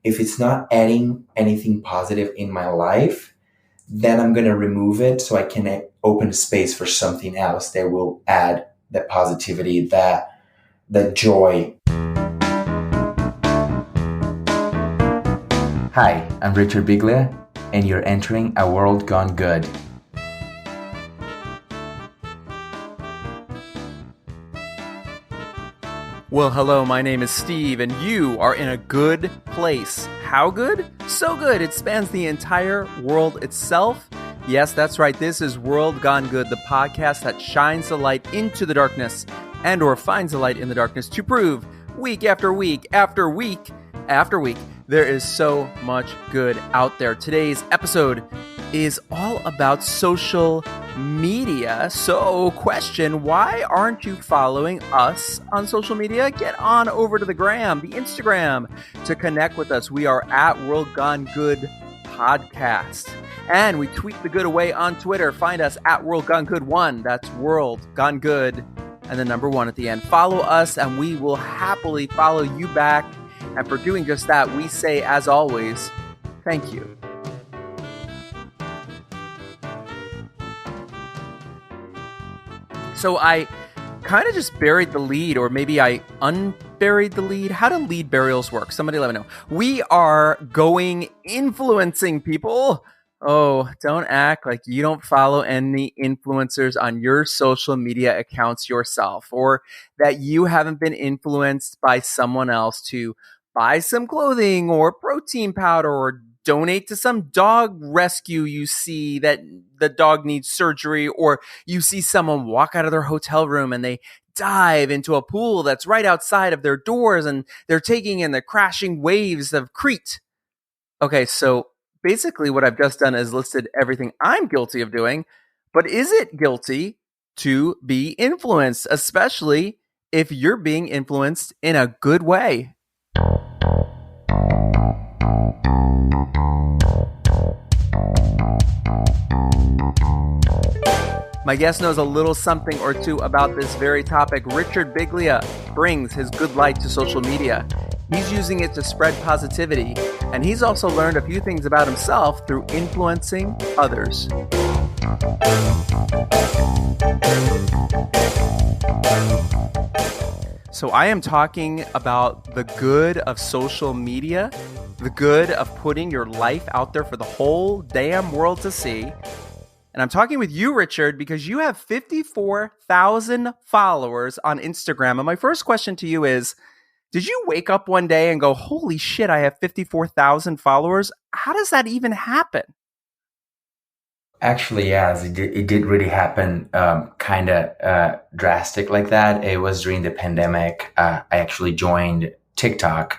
If it's not adding anything positive in my life, then I'm going to remove it so I can open space for something else that will add that positivity, that joy. Hi, I'm Richard Biglia, and you're entering A World Gone Good. Well, hello, my name is Steve, and you are in a good place. How good? So good, it spans the entire world itself. Yes, that's right, this is World Gone Good, the podcast that shines the light into the darkness and or finds the light in the darkness to prove week after week after week after week, there is so much good out there. Today's episode is all about social media. So, question, why aren't you following us on social media? Get on over to the gram, the Instagram, to connect with us. We are at World Gone Good Podcast. And we tweet the good away on Twitter. Find us at World Gone Good 1. That's World Gone Good and the number 1 at the end. Follow us and we will happily follow you back. And for doing just that, we say, as always, thank you. So I kind of just buried the lead, or maybe I unburied the lead. How do lead burials work? Somebody let me know. We are going influencing people. Oh, don't act like you don't follow any influencers on your social media accounts yourself, or that you haven't been influenced by someone else to buy some clothing or protein powder or donate to some dog rescue you see that the dog needs surgery, or you see someone walk out of their hotel room and they dive into a pool that's right outside of their doors and they're taking in the crashing waves of Crete. Okay, so basically what I've just done is listed everything I'm guilty of doing, but is it guilty to be influenced, especially if you're being influenced in a good way? My guest knows a little something or two about this very topic. Richard Biglia brings his good light to social media. He's using it to spread positivity, and he's also learned a few things about himself through influencing others. So I am talking about the good of social media, the good of putting your life out there for the whole damn world to see. And I'm talking with you, Richard, because you have 54,000 followers on Instagram. And my first question to you is, did you wake up one day and go, holy shit, I have 54,000 followers? How does that even happen? Actually, yes, it did really happen kind of drastic like that. It was during the pandemic. I actually joined TikTok.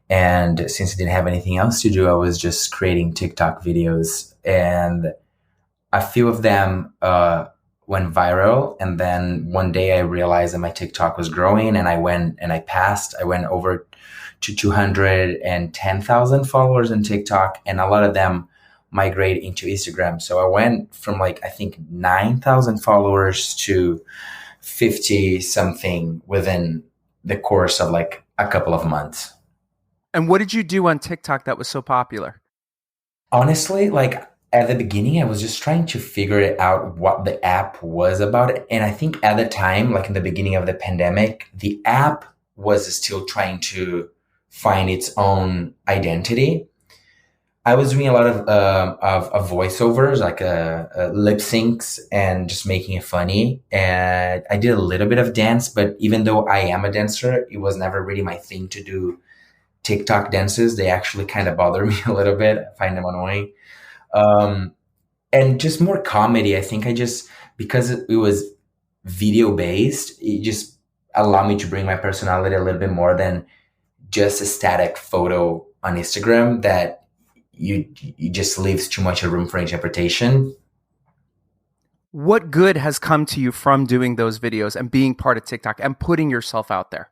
And since I didn't have anything else to do, I was just creating TikTok videos. And a few of them went viral. And then one day I realized that my TikTok was growing, and I went over to 210,000 followers on TikTok, and a lot of them migrate into Instagram. So I went from I think 9,000 followers to 50 something within the course of a couple of months. And what did you do on TikTok that was so popular? Honestly, at the beginning, I was just trying to figure out what the app was about. And I think at the time, in the beginning of the pandemic, the app was still trying to find its own identity. I was doing a lot of voiceovers, lip syncs, and just making it funny. And I did a little bit of dance, but even though I am a dancer, it was never really my thing to do TikTok dances. They actually kind of bother me a little bit. I find them annoying. And just more comedy. I think because it was video based, it just allowed me to bring my personality a little bit more than just a static photo on Instagram that you just leaves too much room for interpretation. What good has come to you from doing those videos and being part of TikTok and putting yourself out there?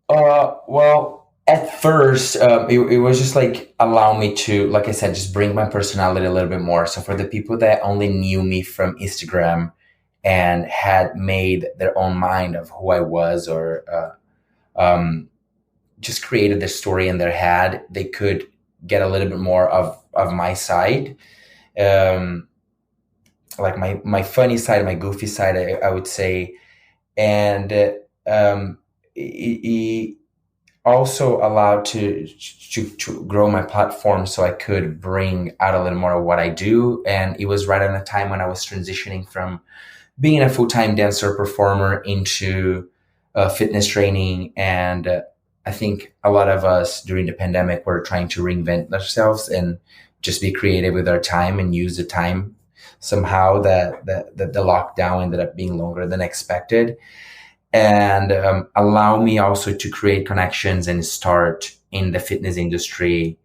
Well, at first, it was just allow me to, like I said, just bring my personality a little bit more. So for the people that only knew me from Instagram and had made their own mind of who I was, or just created the story in their head, they could get a little bit more of my side, um, like my funny side, my goofy side, I would say. And it also allowed to grow my platform so I could bring out a little more of what I do. And it was right at a time when I was transitioning from being a full-time dancer performer into fitness training. And I think a lot of us during the pandemic were trying to reinvent ourselves and just be creative with our time and use the time. Somehow the lockdown ended up being longer than expected, and allow me also to create connections and start in the fitness industry.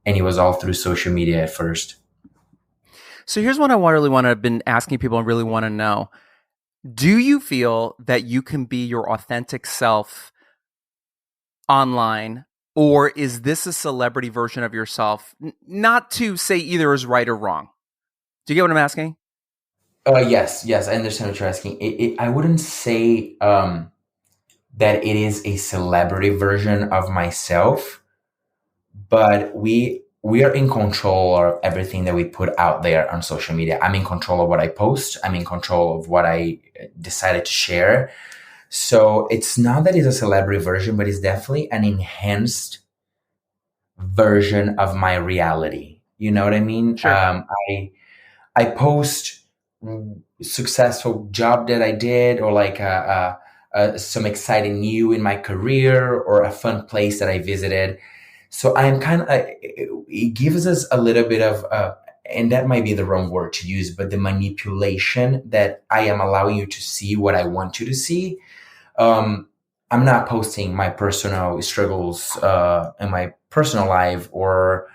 And it was all through social media at first. So here's what I really want to have been asking people and really want to know. Do you feel that you can be your authentic self online, or is this a celebrity version of yourself? Not to say either is right or wrong. Do you get what I'm asking? Yes, I understand what you're asking. I wouldn't say that it is a celebrity version of myself, but we are in control of everything that we put out there on social media. I'm in control of what I post. I'm in control of what I decided to share. So it's not that it's a celebrity version, but it's definitely an enhanced version of my reality. You know what I mean? Sure. I post successful job that I did, or like some exciting new in my career, or a fun place that I visited. So I'm kind of, it gives us a little bit of, and that might be the wrong word to use, but the manipulation that I am allowing you to see what I want you to see. I'm not posting my personal struggles in my personal life, or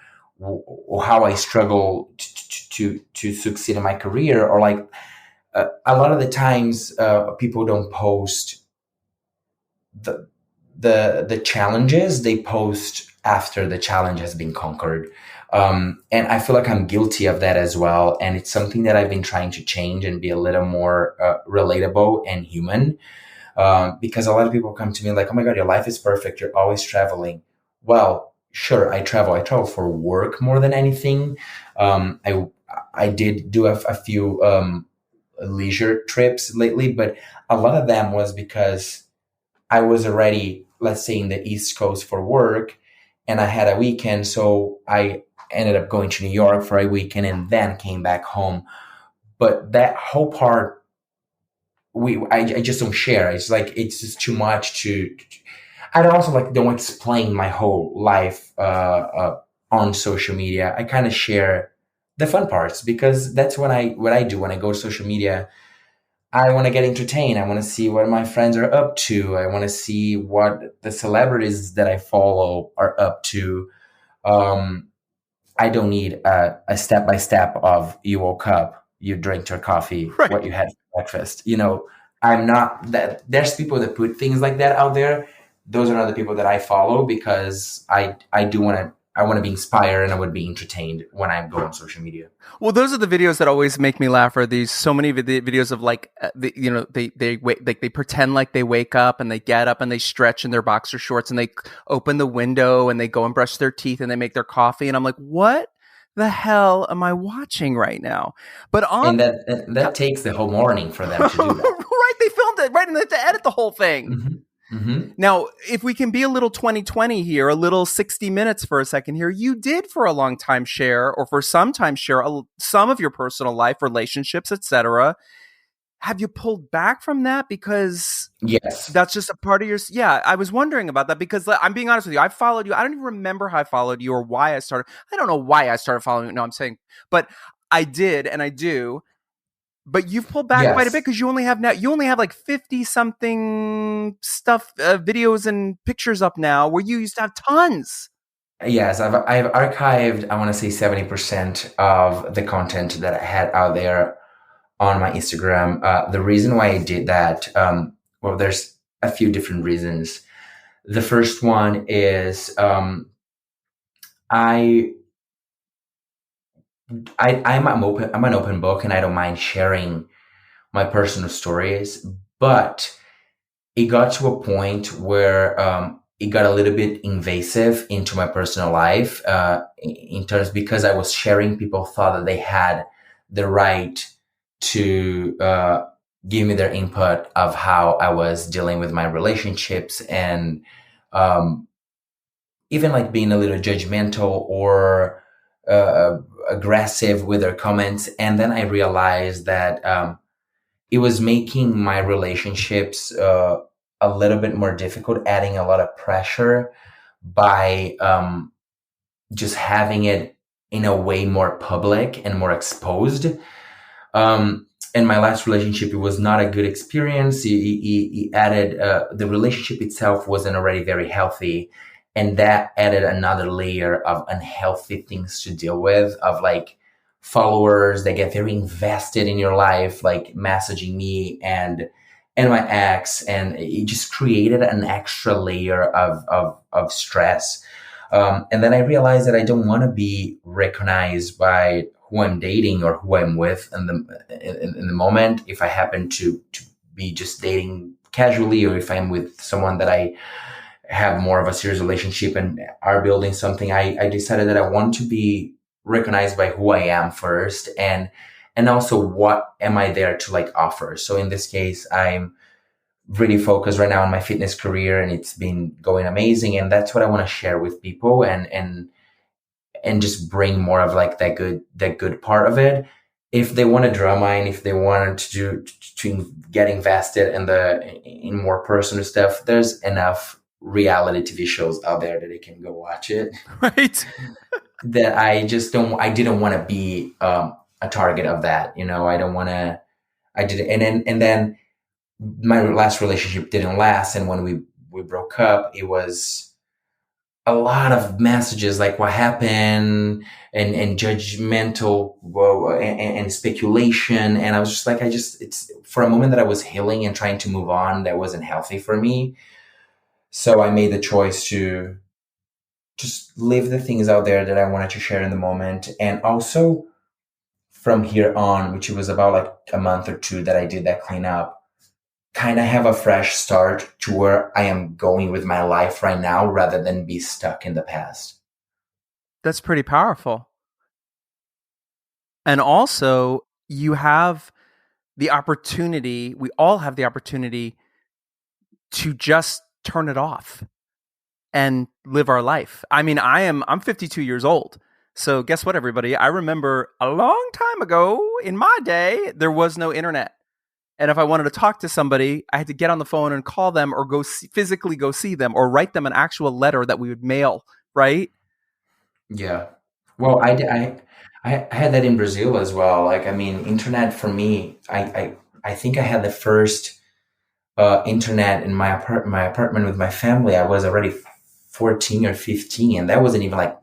how I struggle to succeed in my career, or like a lot of the times people don't post the challenges. They post after the challenge has been conquered. And I feel like I'm guilty of that as well. And it's something that I've been trying to change and be a little more relatable and human. Because a lot of people come to me like, oh my God, your life is perfect. You're always traveling. Well, sure, I travel. I travel for work more than anything. I did do a few leisure trips lately, but a lot of them was because I was already, let's say, in the East Coast for work, and I had a weekend. So I ended up going to New York for a weekend and then came back home. But that whole part, I just don't share. It's like, it's just too much I also like don't explain my whole life on social media. I kind of share the fun parts, because that's what I do when I go to social media. I want to get entertained. I want to see what my friends are up to. I want to see what the celebrities that I follow are up to. I don't need a step by step of you woke up, you drank your coffee, Right. what you had for breakfast. I'm not that. There's people that put things like that out there. Those are not the people that I follow, because I want to be inspired, and I would be entertained when I go on social media. Well, those are the videos that always make me laugh. Are these so many videos of like, they pretend like they wake up and they get up and they stretch in their boxer shorts and they open the window and they go and brush their teeth and they make their coffee, and I'm like, what the hell am I watching right now? But And that takes the whole morning for them to do that. Right, they filmed it right, and they have to edit the whole thing. Mm-hmm. Mm-hmm. Now, if we can be a little 2020 here, a little 60 minutes for a second here, you did for a long time share, or for some time share, some of your personal life, relationships, etc. Have you pulled back from that? Because Yes, that's just a part of your... Yeah, I was wondering about that, because I'm being honest with you. I followed you. I don't even remember how I followed you or why I started. I don't know why I started following you. No, I'm saying, but I did, and I do. But you've pulled back quite a bit, because you only have like 50 something stuff, videos and pictures up now, where you used to have tons. Yes, I've archived, I want to say 70% of the content that I had out there on my Instagram. The reason why I did that, well, there's a few different reasons. The first one is I'm an open book, and I don't mind sharing my personal stories, but it got to a point where it got a little bit invasive into my personal life, in terms, because I was sharing, people thought that they had the right to give me their input of how I was dealing with my relationships, and um, even like being a little judgmental or aggressive with their comments. And then I realized that it was making my relationships a little bit more difficult, adding a lot of pressure by just having it in a way more public and more exposed. In my last relationship, it was not a good experience. It added, the relationship itself wasn't already very healthy. And that added another layer of unhealthy things to deal with, of like followers that get very invested in your life, like messaging me and my ex. And it just created an extra layer of stress. And then I realized that I don't want to be recognized by who I'm dating or who I'm with in the moment. If I happen to be just dating casually, or if I'm with someone that I have more of a serious relationship and are building something, I decided that I want to be recognized by who I am first, and also what am I there to like offer. So in this case, I'm really focused right now on my fitness career, and it's been going amazing. And that's what I want to share with people, and just bring more of like that good part of it. If they want a drama, and if they want to get invested in more personal stuff, there's enough reality TV shows out there that they can go watch it. Right. That I didn't want to be a target of that. I don't want to, I did and then my last relationship didn't last. And when we broke up, it was a lot of messages like what happened, and judgmental, and speculation. And I was just like, it's for a moment that I was healing and trying to move on, that wasn't healthy for me. So I made the choice to just leave the things out there that I wanted to share in the moment. And also from here on, which it was about like a month or two that I did that cleanup, kind of have a fresh start to where I am going with my life right now, rather than be stuck in the past. That's pretty powerful. And also, you have the opportunity, we all have the opportunity to just turn it off and live our life. I mean, I'm 52 years old. So guess what, everybody? I remember a long time ago in my day, there was no internet. And if I wanted to talk to somebody, I had to get on the phone and call them, or physically go see them, or write them an actual letter that we would mail, right? Yeah. Well, I had that in Brazil as well. Like, I mean, internet for me, I think I had the first internet in my apartment with my family. I was already 14 or 15, and that wasn't even like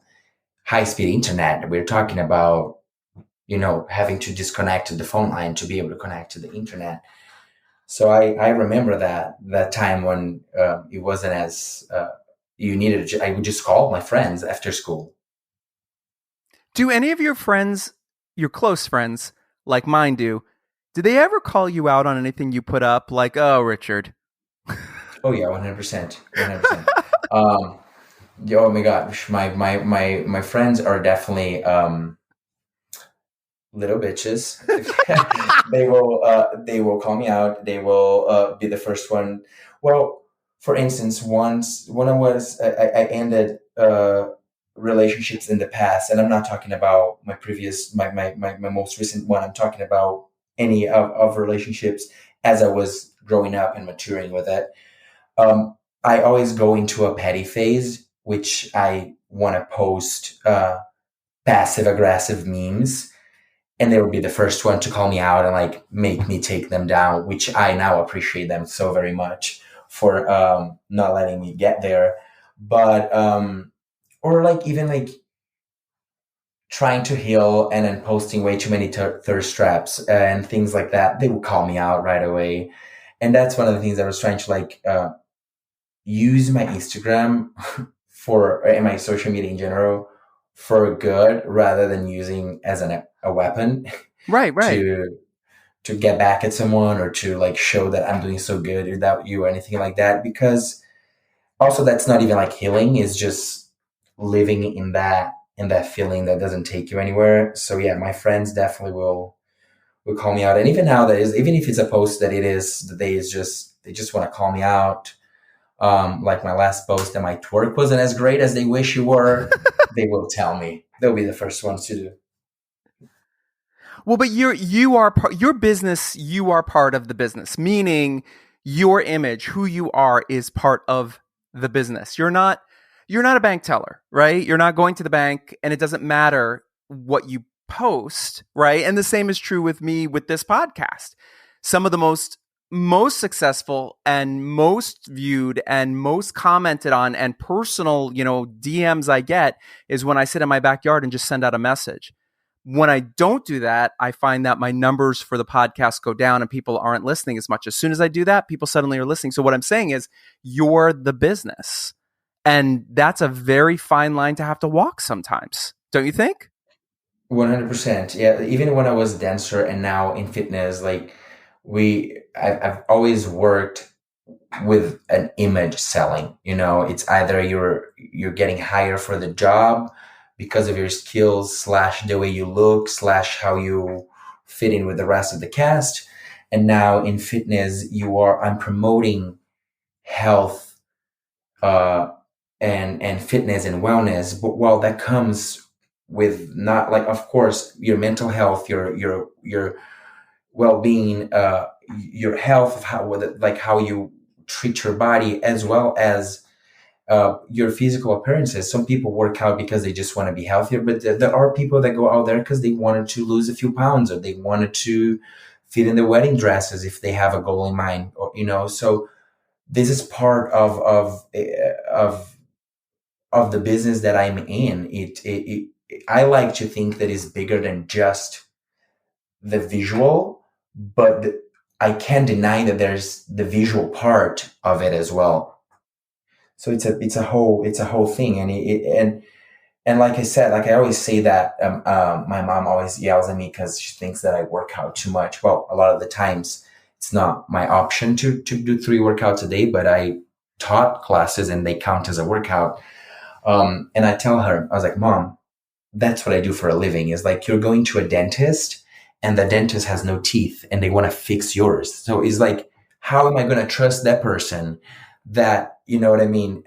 high speed internet. We're talking about, having to disconnect to the phone line to be able to connect to the internet. So I remember that time when it wasn't as you needed. I would just call my friends after school. Do any of your friends, your close friends, like mine do they ever call you out on anything you put up? Like, oh, Richard. Oh yeah, 100%, 100%. Oh my gosh, my friends are definitely little bitches. They will call me out. They will be the first one. Well, for instance, once when I ended relationships in the past, and I'm not talking about my previous my most recent one. I'm talking about any of relationships as I was growing up and maturing with it. I always go into a petty phase, which I want to post passive aggressive memes, and they would be the first one to call me out and like make me take them down, which I now appreciate them so very much for not letting me get there. But or like even like trying to heal and then posting way too many thirst traps and things like that, they would call me out right away. And that's one of the things I was trying to like use my Instagram for, and my social media in general, for good, rather than using as a weapon. Right. to get back at someone, or to like show that I'm doing so good without you, or anything like that. Because also that's not even like healing, it's just living in that feeling that doesn't take you anywhere. So yeah, my friends definitely will call me out. And even nowadays, even if it's a post that it is that they just want to call me out. Like my last post that my twerk wasn't as great as they wish you were, they will tell me. They'll be the first ones to do. Well, but you are your business. You are part of the business, meaning your image, who you are, is part of the business. You're not a bank teller, right? You're not going to the bank, and it doesn't matter what you post, right? And the same is true with me with this podcast. Some of the most successful and most viewed and most commented on and personal, DMs I get is when I sit in my backyard and just send out a message. When I don't do that, I find that my numbers for the podcast go down and people aren't listening as much. As soon as I do that, people suddenly are listening. So what I'm saying is you're the business. And that's a very fine line to have to walk sometimes. Don't you think? 100%. Yeah. Even when I was a dancer and now in fitness, like I've always worked with an image selling. It's either you're getting hired for the job because of your skills slash the way you look slash how you fit in with the rest of the cast. And now in fitness, I'm promoting health, uh, and fitness and wellness. But while that comes with not like, of course, your mental health, your well-being, your health of how you treat your body, as well as your physical appearances. Some people work out because they just want to be healthier, but there are people that go out there because they wanted to lose a few pounds, or they wanted to fit in their wedding dresses if they have a goal in mind, or so this is part of the business that I'm in. I like to think that it's bigger than just the visual, but I can't deny that there's the visual part of it as well. So it's a whole thing, and like I said, like I always say that my mom always yells at me because she thinks that I work out too much. Well, a lot of the times it's not my option to do 3 workouts a day, but I taught classes and they count as a workout. And I tell her, I was like, Mom, that's what I do for a living. Is like you're going to a dentist and the dentist has no teeth and they want to fix yours. So it's like, how am I going to trust that person that, you know what I mean,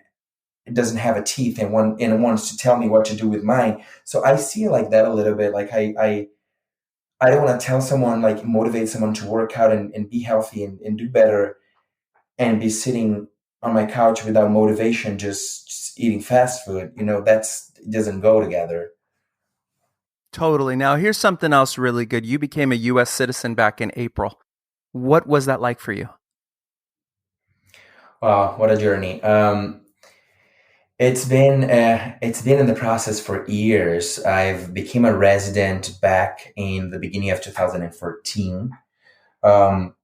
it doesn't have a teeth and wants to tell me what to do with mine? So I see it like that a little bit. Like I don't want to tell someone, like motivate someone to work out and be healthy and do better, and be sitting on my couch without motivation, just eating fast food. It doesn't go together. Totally. Now, here's something else really good. You became a U.S. citizen back in April. What was that like for you? Wow, what a journey. It's been in the process for years. I've became a resident back in the beginning of 2014. Um,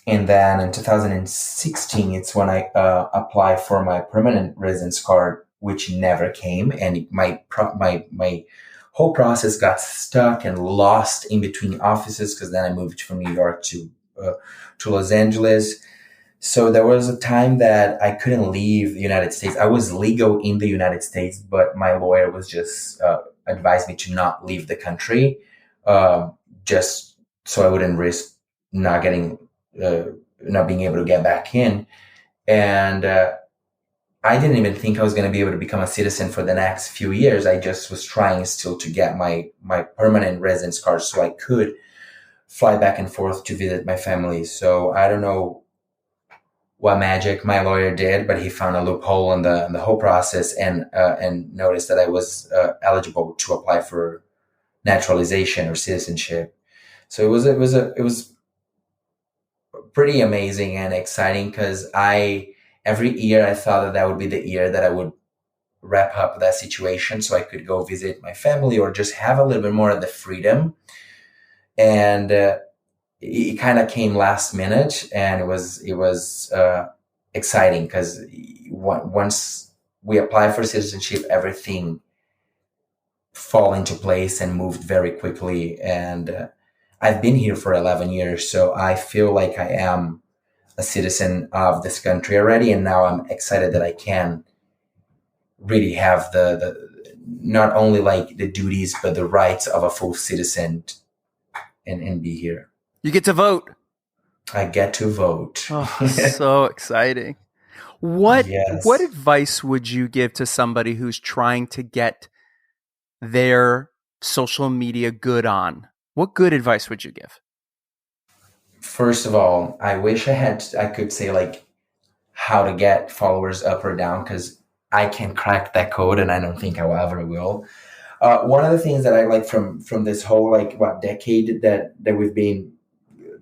and then in 2016, it's when I applied for my permanent residence card, which never came, and my whole process got stuck and lost in between offices because then I moved from New York to Los Angeles. So there was a time that I couldn't leave the United States. I was legal in the United States, but my lawyer was just advised me to not leave the country, uh, just so I wouldn't risk not getting, uh, not being able to get back in. And I didn't even think I was going to be able to become a citizen for the next few years. I just was trying still to get my permanent residence card so I could fly back and forth to visit my family. So I don't know what magic my lawyer did, but he found a loophole in the whole process, and noticed that I was eligible to apply for naturalization or citizenship. So it was pretty amazing and exciting because I every year I thought that would be the year that I would wrap up that situation so I could go visit my family or just have a little bit more of the freedom. And it kind of came last minute, and it was exciting because once we applied for citizenship, everything fall into place and moved very quickly. And I've been here for 11 years, so I feel like I am a citizen of this country already, and now I'm excited that I can really have the not only like the duties but the rights of a full citizen and be here. You get to vote. I get to vote. Oh, so exciting. What Yes. advice would you give to somebody who's trying to get their social media good on? What good advice would you give? First of all, I wish I could say like how to get followers up or down, because I can crack that code and I don't think I ever will. One of the things that I like from this whole like what decade that we've been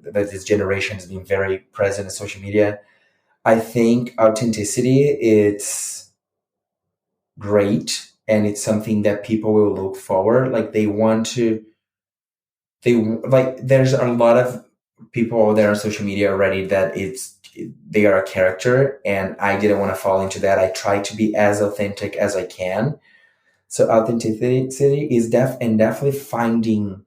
that this generation has been very present in social media, I think authenticity it's great, and it's something that people will look forward. Like they want to, they like. There's a lot of people out there on social media already that they are a character, and I didn't want to fall into that. I try to be as authentic as I can. So authenticity is definitely finding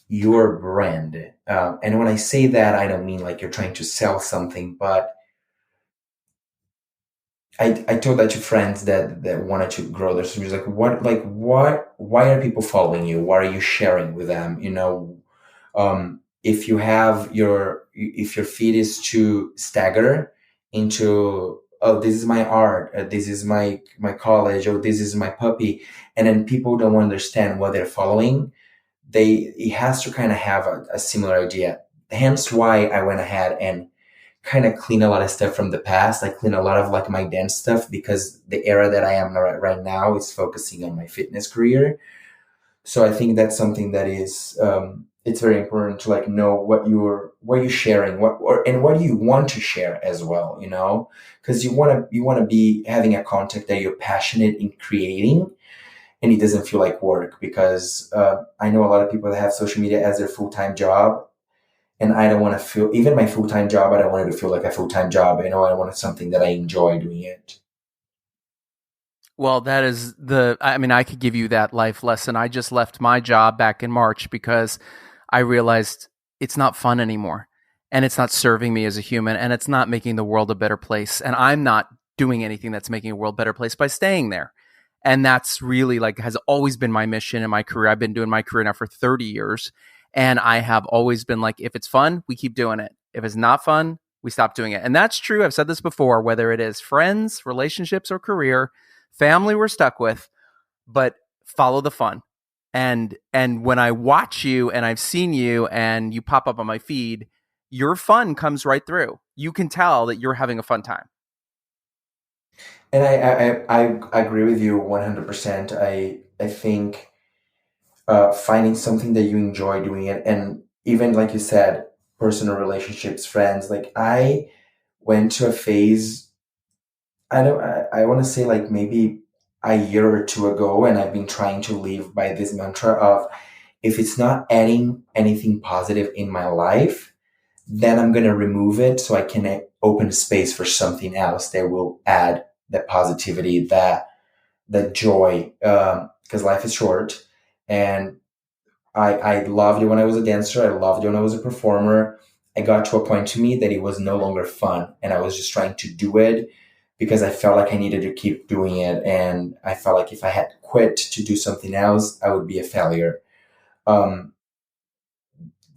your brand. And when I say that, I don't mean like you're trying to sell something, but I told that to friends that wanted to grow their streams. Why are people following you? What are you sharing with them? If if your feed is to stagger into, oh, this is my art, this is my college, or this is my puppy, and then people don't understand what they're following, it has to kind of have a similar idea. Hence why I went ahead and kind of clean a lot of stuff from the past. I clean a lot of like my dance stuff, because the era that I am right now is focusing on my fitness career. So I think that's something that is it's very important to like know what you're sharing, and what do you want to share as well, because you want to be having a content that you're passionate in creating, and it doesn't feel like work. Because I know a lot of people that have social media as their full-time job, and I don't want to feel, even my full-time job, I don't want it to feel like a full-time job. I want something that I enjoy doing it. Well, that is I could give you that life lesson. I just left my job back in March because I realized it's not fun anymore, and it's not serving me as a human, and it's not making the world a better place. And I'm not doing anything that's making a world a better place by staying there. And that's really like has always been my mission in my career. I've been doing my career now for 30 years. And I have always been like, if it's fun, we keep doing it. If it's not fun, we stop doing it. And that's true. I've said this before, whether it is friends, relationships, or career, family we're stuck with, but follow the fun. And when I watch you and I've seen you and you pop up on my feed, your fun comes right through. You can tell that you're having a fun time. And I agree with you 100%. I think finding something that you enjoy doing it, and even like you said, personal relationships, friends. Like I went to a phase. I want to say like maybe a year or two ago, and I've been trying to live by this mantra of, if it's not adding anything positive in my life, then I'm going to remove it so I can open space for something else that will add that positivity, that joy, because life is short. And I loved it when I was a dancer. I loved it when I was a performer. I got to a point to me that it was no longer fun, and I was just trying to do it because I felt like I needed to keep doing it. And I felt like if I had quit to do something else, I would be a failure. Um,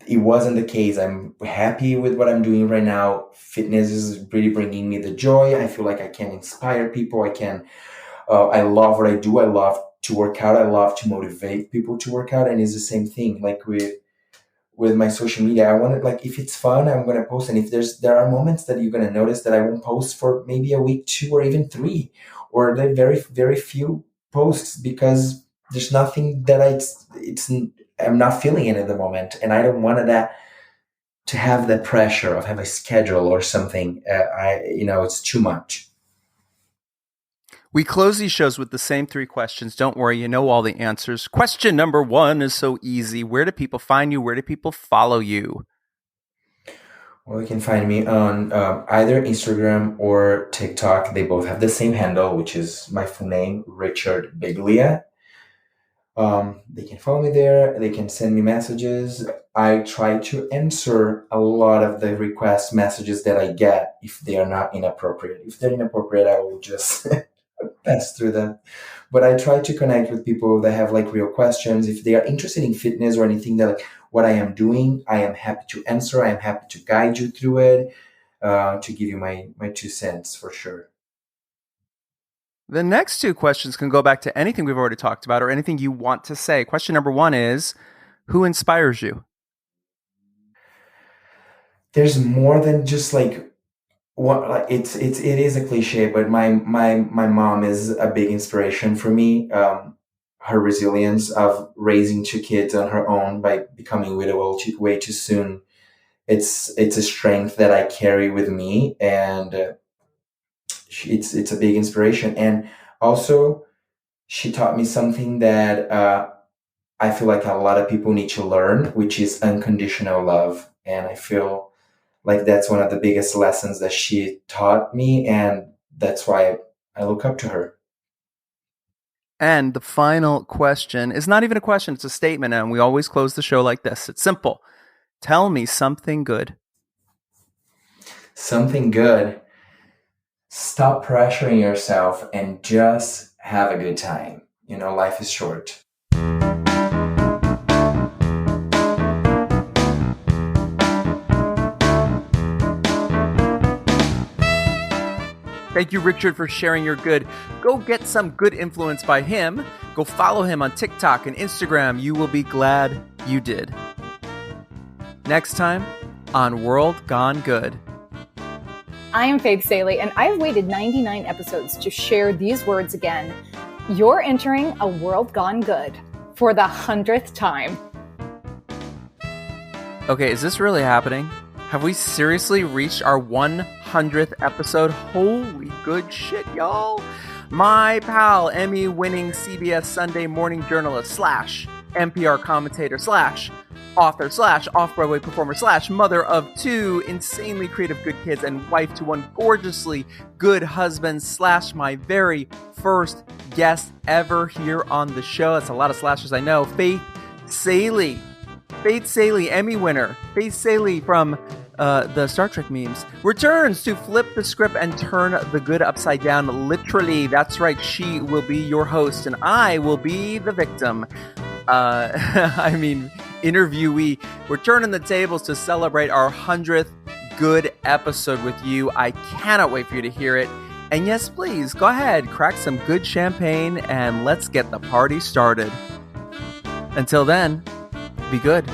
it wasn't the case. I'm happy with what I'm doing right now. Fitness is really bringing me the joy. I feel like I can inspire people. I love what I do. I love to work out. I love to motivate people to work out. And it's the same thing, like with my social media. I want to, like, if it's fun, I'm going to post. And if there are moments that you're going to notice that I won't post for maybe a week, 2, or even 3, or the very, very few posts, because there's nothing that I'm not feeling it at the moment. And I don't want that to have the pressure of have a schedule or something. It's too much. We close these shows with the same 3 questions. Don't worry, you know all the answers. Question number 1 is so easy. Where do people find you? Where do people follow you? Well, you can find me on either Instagram or TikTok. They both have the same handle, which is my full name, Richard Biglia. They can follow me there. They can send me messages. I try to answer a lot of the request messages that I get if they are not inappropriate. If they're inappropriate, I will just pass through them. But I try to connect with people that have like real questions. If they are interested in fitness or anything that like what I am doing, I am happy to answer. I am happy to guide you through it, to give you my 2 cents for sure. The next two questions can go back to anything we've already talked about or anything you want to say. Question number one is, who inspires you? There's more than just like what, like it is a cliche, but my mom is a big inspiration for me. Her resilience of raising 2 kids on her own by becoming widow way too soon. It's a strength that I carry with me, and it's a big inspiration. And also, she taught me something that I feel like a lot of people need to learn, which is unconditional love. And I feel like that's one of the biggest lessons that she taught me, and that's why I look up to her. And the final question is not even a question, it's a statement, and we always close the show like this. It's simple. Tell me something good. Something good. Stop pressuring yourself and just have a good time. Life is short. Thank you, Richard, for sharing your good. Go get some good influence by him. Go follow him on TikTok and Instagram. You will be glad you did. Next time on World Gone Good. I am Faith Salie, and I've waited 99 episodes to share these words again. You're entering a world gone good for the 100th time. Okay, is this really happening? Have we seriously reached our 100th episode? Holy good shit, y'all. My pal, Emmy-winning CBS Sunday morning journalist / NPR commentator / author / off-Broadway performer / mother of 2 insanely creative good kids and wife to 1 gorgeously good husband / my very first guest ever here on the show. That's a lot of slashes, I know. Faith Salie. Faith Salie, Emmy winner. Faith Salie from the Star Trek memes returns to flip the script and turn the good upside down. Literally, that's right. She will be your host, and I will be the victim. Interviewee. We're turning the tables to celebrate our 100th good episode with you. I cannot wait for you to hear it. And yes, please go ahead, crack some good champagne, and let's get the party started. Until then, be good.